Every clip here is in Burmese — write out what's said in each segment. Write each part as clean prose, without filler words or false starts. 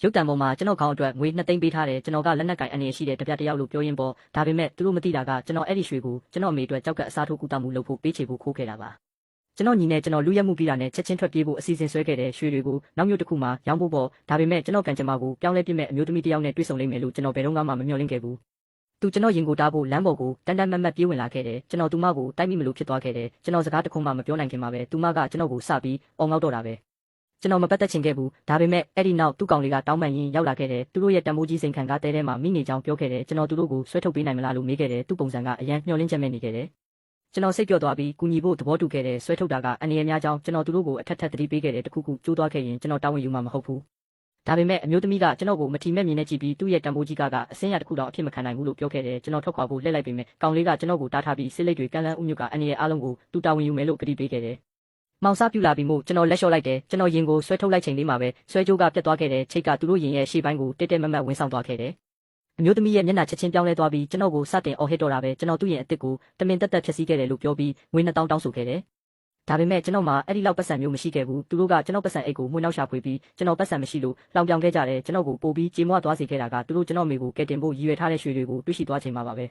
ရုပ်တံပေါ်မှာကျွန်တော်ခေါင်းအတွက်ငွေ2သိန်းပေးထားတယ်ကျွန်တော်ကလက်နက်ကင်အနေရှိတဲ့တပြတယောက်လို့ပြောရင်းပေါ်ဒါပေမဲ့သူတို့မသိတာကကျွန်တော်အဲ့ဒီရွှေကိုကျွန်တော်အမေအတွက်ကြောက်ကပ်အစားထိုးကူတာမှုလုပ်ဖို့ပေးချေဖို့ခိုးခဲ့တာပါကျွန်တော်ညီနဲ့ကျွန်တော်လူရက်မှုပြီးတာနဲ့ချက်ချင်းထွက်ပြေးဖို့အစီအစဉ်ဆွဲခဲ့တဲ့ရွှေတွေကိုနောက်မြို့တစ်ခုမှာရောင်းဖို့ပေါ့ဒါပေမဲ့ကျွန်တော်ကံကြမ္မာကိုပြောင်းလဲပြစ်မဲ့အမျိုးသမီးတစ်ယောက်နဲ့တွေ့ဆုံလိမ့်မယ်လို့ကျွန်တော်ဘယ်တော့မှမမျှော်လင့်ခဲ့ဘူးသူကျွန်တော်ရင်ကိုတားဖို့လမ်းပေါ်ကိုတန်တန်မတ်မတ်ပြေးဝင်လာခဲ့တယ်ကျွန်တော်သူမကိုတိုက်မိမလို့ဖြစ်သွားခဲ့တယ်ကျွန်တော်စကားတခုမှမပြောနိုင်ခင်မှာပဲသူမကကျွန်တော်ကိုစပြီးအော်ငေါက်တော့တာပဲကျွန်တော်မပတ်သက်ချင်ခဲ့ဘူးဒါပေမဲ့အဲ့ဒီနောက်သူ့ကောင်လေးကတောင်းပန်ရင်းရောက်လာခဲ့တယ်သူတို့ရဲ့တံမိုးကြီးစိန်ခံကတဲထဲမှာမိနေကြောင်းပြောခဲ့တယ်ကျွန်တော်သူတို့ကိုဆွဲထုတ်ပေးနိုင်မလားလို့မေးခဲ့တယ်သူ့ပုံစံကအရန်မျှော်လင့်ချက်မဲ့နေခဲ့တယ်ကျွန်တော်စိတ်ပြော့သွားပြီးကူညီဖို့သဘောတူခဲ့တယ်ဆွဲထုတ်တာကအန္တရာယ်များကြောင်းကျွန်တော်သူတို့ကိုအထက်ထက်သတိပေးခဲ့တယ်တခုခုကျိုးသွားခဲ့ရင်ကျွန်တော်တာဝန်ယူမှာမဟုတ်ဘူးဒါပေမဲ့အမျိုးသမီးကကျွန်တော်ကိုမထီမဲ့မြင်နဲ့ကြည့်ပြီးသူ့ရဲ့တံမိုးကြီးကအစင်းရတစ်ခုတော့အဖြစ်မခံနိုင်ဘူးလို့ပြောခဲ့တယ်ကျွန်တော်ထွက်ခွာဖို့လှည့်လိုက်ပေမဲ့ကောင်လေးကကျွန်တော်ကိုတားထားပြီးစစ်လိတ်တွေကန်းလန်းဥညွတ်ကအန္တရာယ်အလုံးကိုသူတာဝန်ယူမယ်လို့ကတိပေးခဲ့တယ်မောင်စားပြူလာပြီးမို့ကျွန်တော်လက်လျှော့လိုက်တယ်ကျွန်တော်ရင်ကိုဆွဲထုတ်လိုက်ချိန်လေးမှာပဲဆွဲကြိုးကပြတ်သွားခဲ့တယ်ချိတ်ကသူတို့ရင်ရဲ့ရှေ့ပိုင်းကိုတက်တက်မတ်မတ်ဝင်ဆောင်သွားခဲ့တယ်အမျိုးသမီးရဲ့မျက်နှာချက်ချင်းပြောင်းလဲသွားပြီးကျွန်တော်ကိုစတင်အော်ဟစ်တော့တာပဲကျွန်တော်သူ့ရဲ့အစ်စ်ကိုတမင်တက်တက်ဖြက်စီးခဲ့တယ်လို့ပြောပြီးငွေ2000တောင်းဆိုခဲ့တယ်ဒါပေမဲ့ကျွန်တော်မှအဲ့ဒီလောက်ပတ်စံမျိုးမရှိခဲ့ဘူးသူတို့ကကျွန်တော်ပတ်စံအိတ်ကိုမှွေနှောက်ရှာဖွေပြီးကျွန်တော်ပတ်စံမရှိလို့လောင်ပြောင်ခဲ့ကြတယ်ကျွန်တော်ကိုပို့ပြီးကြေမွသွားစေခဲ့တာကသူတို့ကျွန်တော်မိကိုကဲတင်ဖို့ရည်ရွယ်ထားတဲ့ရွှေတွေကိုတွေ့ရှိသွားချိန်မှာပါပဲ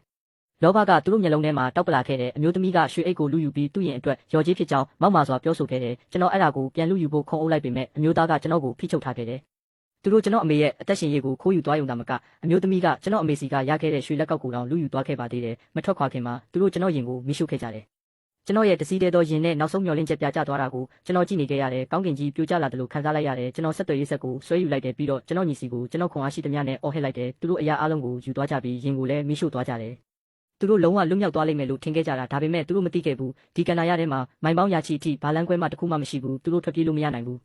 လောဘကသူတို့မျက်လုံးထဲမှာတောက်ပလာခဲ့တဲ့အမျိုးသမီးကရွှေအိတ်ကိုလူယူပြီးသူ့ရင်အတွက်ရော်ကြီးဖြစ်ကြောင်းမောက်မာစွာပြောဆိုခဲ့တယ်ကျွန်တော်အဲ့ဒါကိုပြန်လူယူဖို့ခုံအုပ်လိုက်ပေမဲ့အမျိုးသားကကျွန်တော်ကိုဖိချုပ်ထားခဲ့တယ်သူတို့ကျွန်တော်အမေရဲ့အသက်ရှင်ရေးကိုခိုးယူသွားရုံသာမကအမျိုးသမီးကကျွန်တော်အမေစီကရခဲ့တဲ့ရွှေလက်ကောက်ကိုတောင်လူယူသွားခဲ့ပါသေးတယ်မထွက်ခွာခင်မှာသူတို့ကျွန်တော်ရင်ကိုမိရှုခဲ့ကြတယ်ကျွန်တော်ရဲ့တစည်းတဲသောရင်နဲ့နောက်ဆုံးမျောလင့်ချက်ပြကျသွားတာကိုကျွန်တော်ကြည့်နေခဲ့ရတယ်ကောင်းကင်ကြီးပြိုကျလာတယ်လို့ခံစားလိုက်ရတယ်ကျွန်တော်ဆက်သွယ်ရေးဆက်ကိုဆွဲယူလိုက်တယ်ပြီးတော့ကျွန်တော်ညီစီကိုကျွန်တော်ခွန်အားရှိသမျှနဲ့အော်ဟစ်လိုက်တယ်သူတို့အရာအလုံးကိုယူသွားကြပြီးရင်ကိုလည်းမိရှုသွားကြတယ်သူတို့လုံးဝလွတ်မြောက်သွားလိမ့်မယ်လို့ထင်ခဲ့ကြတာဒါပေမဲ့သူတို့မသိခဲ့ဘူးဒီကန္နာရထဲမှာမိုင်ပေါင်းရာချီအထိဘာလန်းကွဲမှတစ်ခုမှမရှိဘူးသူတို့ထွက်ပြေးလို့မရနိုင်ဘူး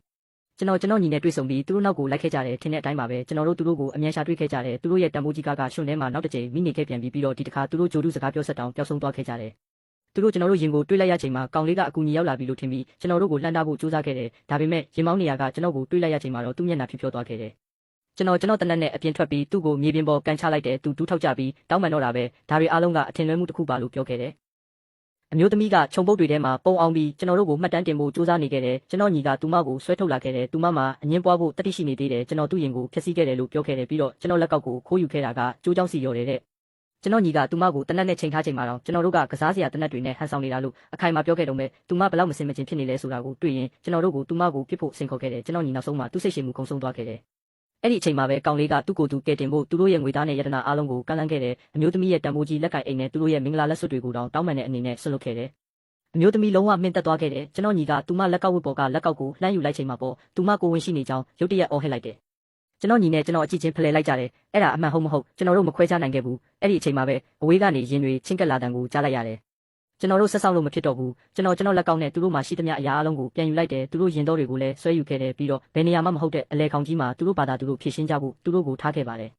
ကျွန်တော်ညီနဲ့တွေ့ဆုံပြီးသူတို့နောက်ကိုလိုက်ခဲ့ကြတယ်ထင်တဲ့အတိုင်းပါပဲကျွန်တော်တို့သူတို့ကိုအမြန်ရှာတွေ့ခဲ့ကြတယ်သူတို့ရဲ့တံမိုးကြီးကရွှွန်ထဲမှာနောက်တစ်ချိန်မိနေခဲ့ပြန်ပြီးတော့ဒီတစ်ခါသူတို့ဂျိုဒုစကားပြောဆက်တောင်ပျောက်ဆုံးသွားခဲ့ကြတယ်သူတို့ကျွန်တော်တို့ရင်ကိုတွေးလိုက်ရချိန်မှာကောင်လေးကအကူကြီးရောက်လာပြီလို့ထင်ပြီးကျွန်တော်တို့ကိုလှမ်းတားဖို့ကြိုးစားခဲ့တယ်ဒါပေမဲ့ရင်မောင်းနေရကကျွန်တော်ကိုတွေးလိုက်ရချိန်မှာတော့သူ့မျက်နှာဖြူဖြောသွားခဲ့တယ်ကျွန်တော်တနက်နဲ့အပြင်ထွက်ပြီးသူ့ကိုမြေပြင်ပေါ်ကန်ချလိုက်တယ်သူဒူးထောက်ကြပြီးတောင်းပန်တော့တာပဲဒါတွေအားလုံးကအထင်လွဲမှုတစ်ခုပါလို့ပြောခဲ့တယ်အမျိုးသမီးကခြုံပုတ်တွေထဲမှာပုံအောင်ပြီးကျွန်တော်တို့ကိုမှတ်တမ်းတင်ဖို့စူးစမ်းနေခဲ့တယ်ကျွန်တော်ညီကသူမကိုဆွဲထုတ်လာခဲ့တယ်သူမမှာအငင်းပွားဖို့တတိရှိနေသေးတယ်ကျွန်တော်သူ့ရင်ကိုဖျက်ဆီးခဲ့တယ်လို့ပြောခဲ့တယ်ပြီးတော့ကျွန်တော်လက်ကောက်ကိုခိုးယူခဲ့တာကကျိုးချောင်းစီရော်တယ်တဲ့ကျွန်တော်ညီကသူမကိုတနက်နဲ့ချိန်ထားချိန်မှာတော့ကျွန်တော်တို့ကကစားစရာတနက်တွေနဲ့ဟန်ဆောင်နေတာလို့အခိုင်အမာပြောခဲ့တော့မဲ့သူမဘလောက်မစင်မကျင်ဖြစ်နေလဲဆိုတာကိုတွေ့ရင်ကျွန်တော်တို့ကိုသူမကိုပြစ်ဖို့စိန်ခေါ်ခဲ့တယ်ကျွန်တော်ညီနောက်ဆုံးမှသူ့စိတ်ရှည်မှုကုံဆုံးသွားခဲ့တယ်အဲ့ဒီအချိန်မှာပဲကောင်လေးကသူ့ကိုယ်သူကဲတင်ဖို့သူတို့ရဲ့ငွေသားနဲ့ယတနာအားလုံးကိုကန့်လန့်ခဲ့တယ်အမျိုးသမီးရဲ့တံမိုးကြီးလက်ကင်အိမ်နဲ့သူတို့ရဲ့မင်္ဂလာလက်စွပ်တွေကိုတောင်းပန်တဲ့အနေနဲ့ဆွတ်လွတ်ခဲ့တယ်အမျိုးသမီးလုံးဝမှင်သက်သွားခဲ့တယ်ကျွန်တော်ညီကသူမလက်ကောက်ဝတ်ပေါ်ကလက်ကောက်ကိုလှမ်းယူလိုက်ချိန်မှာပေါ့သူမကိုဝင်ရှိနေကြောင်းရုတ်တရက်အော်ဟစ်လိုက်တယ်ကျွန်တော်ညီနဲ့ကျွန်တော်အကြည့်ချင်းဖလှယ်လိုက်ကြတယ်အဲ့ဒါအမှန်ဟုတ်မဟုတ်ကျွန်တော်တို့မခွဲခြားနိုင်ခဲ့ဘူးအဲ့ဒီအချိန်မှာပဲအဝေးကနေရင်တွေချင်းကပ်လာတန်ကိုကြားလိုက်ရတယ်ကျွန်တော်တို့ဆက်ဆောင်လို့မဖြစ်တော့ဘူးကျွန်တော်လက်ကောက်နဲ့သူတို့မှရှိသမျှအရာအလုံးကိုပြန်ယူလိုက်တယ်သူတို့ရင်တော်တွေကိုလည်းဆွဲယူခဲ့တယ်ပြီးတော့ဘယ်နေရာမှမဟုတ်တဲ့အလဲခေါင်ကြီးမှာသူတို့ဘာသာသူတို့ဖြည့်ရှင်းကြဖို့သူတို့ကိုထားခဲ့ပါတယ်